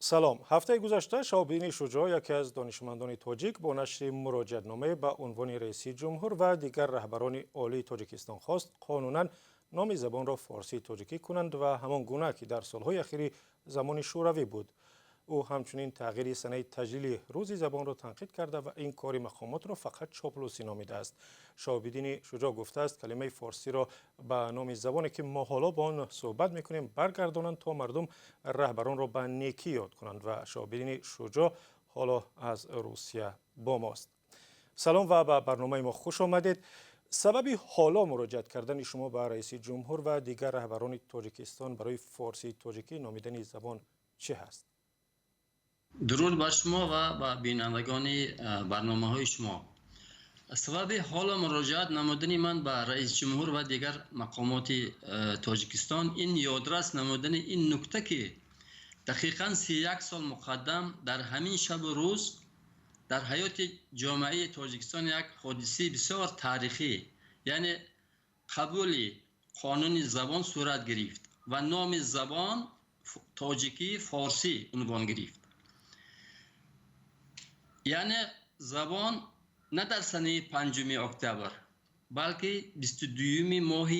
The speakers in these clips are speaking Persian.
سلام. هفته گذشته شهاب‌الدین شجاع یکی از دانشمندان تاجیک با نشر مراجعه‌نامه به عنوان رئیس جمهور و دیگر رهبران عالی تاجیکستان خواست قانونا نام زبان را فارسی تاجیکی کنند و همان گونه که در سالهای اخیر زمان شوروی بود. او همچنین تغییر سنه تجلیل روز زبان را تنقید کرده و این کار مقامات را فقط چاپلوسی نامیده است. شهاب‌الدین شجاع گفته است کلمه فارسی را به نام زبانی که ما حالا با آن صحبت میکنیم برگردانند تا مردم رهبران را به نیکی یاد کنند و شهاب‌الدین شجاع حالا از روسیه با ماست. سلام و به برنامه ما خوش آمدید. سبب حالا مراجعت کردن شما به رئیس جمهور و دیگر رهبران تاجیکستان برای فارسی تاجیکی نامیدن زبان چه هست؟ درود بر شما و به بینندگان برنامه های شما. سبب حال مراجعت نمودن من به رئیس جمهور و دیگر مقامات تاجیکستان این یادرس نمودن این نکته که دقیقاً 31 سال مقدم در همین شب و روز در حیات جامعه تاجیکستان یک حادثه بسیار تاریخی یعنی قبول قانون زبان صورت گرفت و نام زبان تاجیکی فارسی عنوان گرفت. یعنی زبان نه در سنه 5 اکتبر بلکه 22 ماه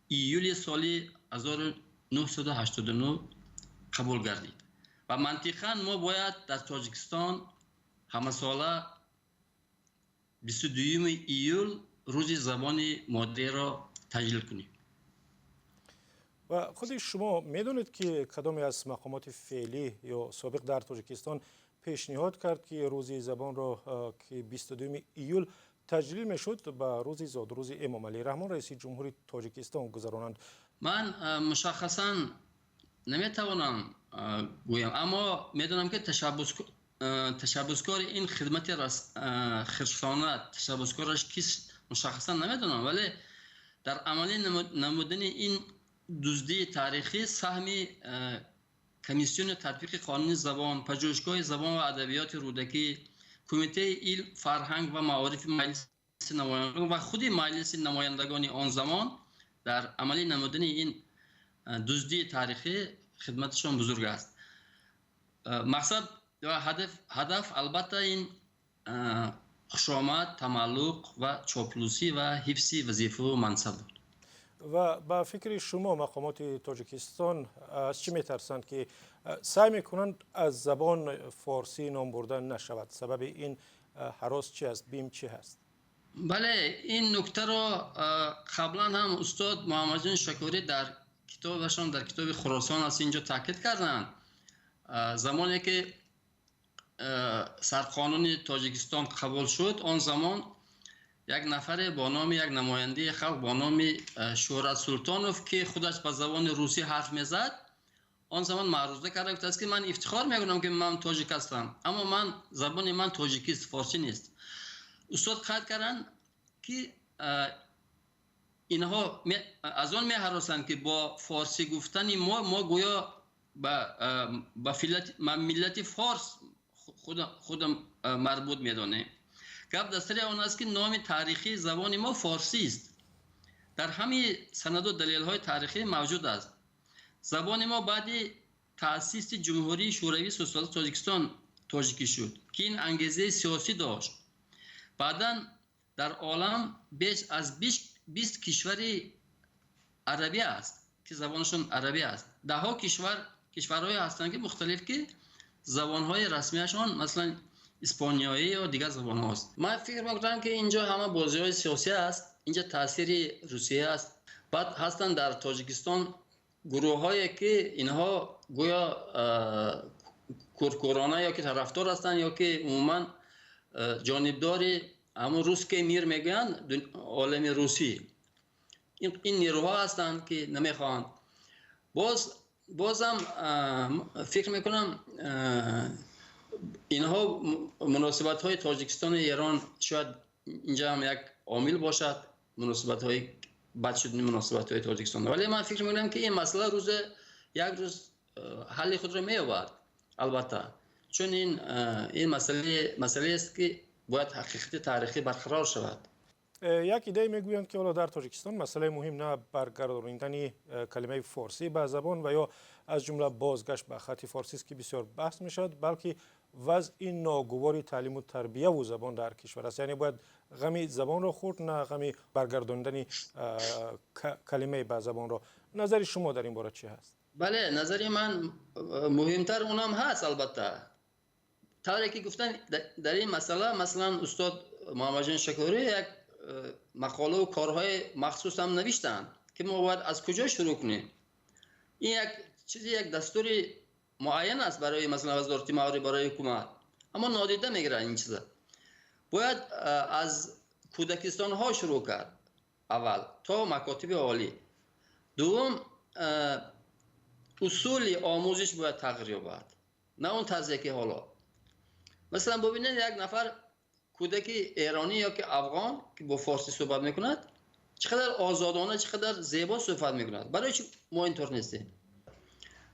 ایول سال 1989 قبول گردید و منطقاً ما باید در تاجیکستان همه ساله 22 ایول روز زبان مادری را تجلیل کنیم. و خود شما میدونید که کدامی از مقامات فعلی یا سابق در تاجیکستان پیشنهاد کرد که روز زبان را که 22 ایول تجلیل میشد به روز زادروز امام علی رحمان رئیس جمهوری تاجیکستان گذرانند؟ من مشخصاً نمیتوانم گویم، اما میدونم که تشبسکار این خدمت خرسانت تشبسکارش کیست مشخصاً نمیدونم، ولی در عملی نمودن این دزدی تاریخی سهم کمیسیون تطبیق قانون زبان، پژوهشگاه زبان و ادبیات رودکی، کمیته علم، فرهنگ و معارف مجلس نمایندگان و خود مجلس نمایندگان آن زمان در عملی نمودن این دزدی تاریخی خدمتشان بزرگ است. مقصد و هدف البته این خوشامد، تملق و چاپلوسی و حفظ وظیفه و منصب بود. و با فکر شما مقامات تاجیکستان از چی میترسند که سعی میکنند از زبان فارسی نام بردن نشود؟ سبب این هراس چی است؟ بیم چی هست؟ بله، این نکته را قبلا هم استاد محمد جان شکوری در کتابشان در کتاب خراسان از اینجا تاکید کردند. زمانی که سرقانون تاجیکستان قبول شد آن زمان یک نفر با نام یک نماینده خلق با نام شهرت سلطانوف که خودش به زبان روسی حرف میزد آن زمان معروضه کرده بود است که من افتخار میکنم که من تاجیک هستم، اما زبان من تاجیکی است، فارسی نیست. استاد قید کردن که اینها از آن میهراسند که با فارسی گفتن ما گویا به ملت فارس خودم مربوط میدانه. گپ در سر آن است که نام تاریخی زبان ما فارسی است. در همین سند و دلیل های تاریخی موجود است. زبان ما بعد تأسیس جمهوری شوروی سوسیالیست تاجیکستان تاجیکی شد که این انگیزه سیاسی داشت. بعداً در عالم بیش از 20 کشور عربی است که زبانشون عربی است. ده ها کشورهای هستند که مختلف که زبانهای رسمیشان مثلا اسپانیایی یا دیگر زبان هاست. من فکر میکنم که اینجا همه بازی های سیاسی است، اینجا تاثیر روسیه است. بعد هستن در تاجیکستان گروه هایی که اینها گویا کورکورانه یا که طرفدار هستند یا که عموما جانبدار همون روس که میر میگن عالم روسی. این نیروها هستند که نمیخوان. بازم فکر میکنم اینها مناسبت های تاجیکستان و ایران شاید اینجا هم یک عامل باشد، مناسبت های بد شدن مناسبت های تاجیکستان، ولی من فکر میکنم که این مسئله یک روز حل خود را مییابد البته، چون این مسئله است که باید حقیقت تاریخی برقرار شود. یک ایده میگویند که حالا در تاجیکستان مسئله مهم نه برگرداندن کلمه فارسی به زبان و یا از جمله بازگشت به خط فارسی است که بسیار بحث میشد، بلکه وضع این ناگوار تعلیم و تربیه و زبان در کشور است. یعنی باید غمی زبان را خورد، نه غمی برگرداندن کلمه به زبان را. نظر شما در این باره چی هست؟ بله، نظر من مهمتر اونم هست. البته طوری که گفتن در این مسئله، مثلا استاد محمد جان شکوری یک مقاله و کارهای مخصوص هم نوشتن که ما باید از کجا شروع کنیم. این یک دستوری معین است برای مثلا وزارت مالی، برای حکومت، اما نادیده میگیرن این چیزا. باید از کودکستان ها شروع کرد اول تا مکاتب عالی. دوم، اصول آموزش باید تغییر یابد، نه اون طرزی که حالا. مثلا ببینید یک نفر کودک ایرانی یا که افغان که با فارسی صحبت میکند چقدر آزادانه، چقدر زیبا صحبت میکند. برای چی ما اینطور نیستیم؟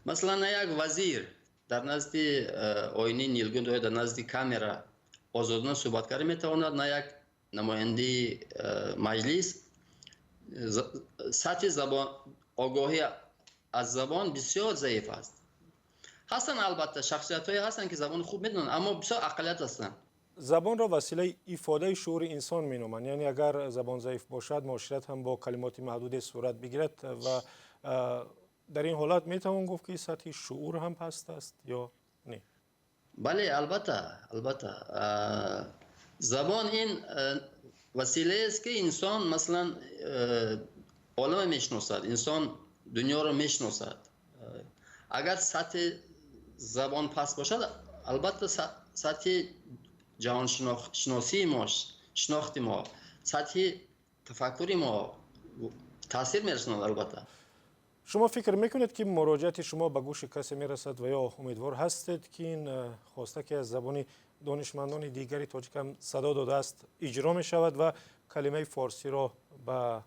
مثلا یک وزیر در نزد آینه نیلگون یا در نزد کامرا آزادانه صحبت کردن میتواند، نه یک نماینده مجلس. سطح زبان، آگاهی از زبان بسیار ضعیف است. هستن البته شخصیت های هستن که زبان خوب میدونن، اما بسیار اقلیت هستن. زبان را وسیله ایفاده شعور انسان مینامند. یعنی اگر زبان ضعیف باشد، معاشرت هم با کلمات محدود صورت بگیرد و در این حالت میتوان گفت که سطح شعور هم پست است یا نه؟ بله، البته زبان این وسیله است که انسان مثلا عالم میشناسد، انسان دنیا رو میشناسد. اگر سطح زبان پست باشد، البته سطح جهان شناسی ما، شناخت ما، سطح تفکری ما تاثیر میرساند. البته شما فکر میکنید که مراجعت شما به گوش کسی میرسد و یا امیدوار هستید که این خواسته که از زبان دانشمندان دیگری تاجیک هم صدا داده است اجرا می شود و کلمه فارسی را به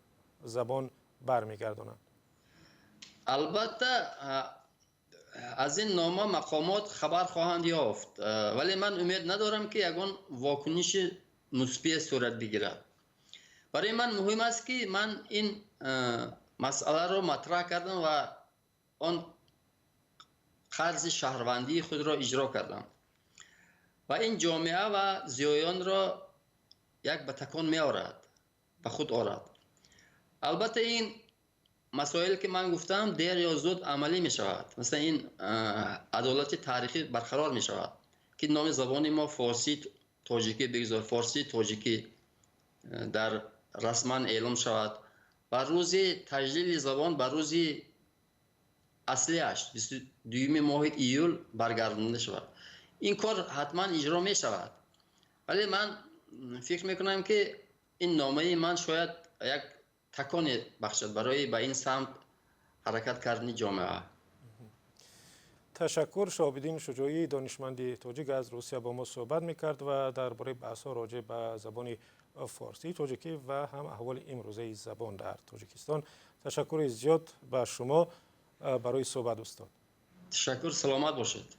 زبان برمیگردانند؟ البته از این نامه مقامات خبر خواهند یافت، ولی من امید ندارم که یگان واکنش مثبت صورت بگیرد. برای من مهم است که من این مسئله رو مطرح کردم و آن قرض شهروندی خود را اجرا کردم و این جامعه و زیایان را یک به تکان می آورد، به خود آورد. البته این مسائل که من گفتم دیر یا زود عملی می شود. مثلا این عدالت تاریخی برقرار می شود که نام زبان ما فارسی تاجیکی بگذار، فارسی تاجیکی در رسما اعلام شود و روز تجلیل زبان به روز اصلیش 22 ماه ایول برگردانده شود. این کار حتما اجرا می شود، ولی من فکر میکنم که این نامه من شاید یک تکان بخشد برای به این سمت حرکت کردن جامعه. تشکر. شهاب‌الدین شجاعی دانشمند تاجیک از روسیه با ما صحبت میکرد و درباره بحث‌ها راجع به زبان فارسی تاجیکی و هم احوال امروزه زبان در تاجیکستان. تشکر زیاد به شما برای صحبت استاد. تشکر، سلامت باشید.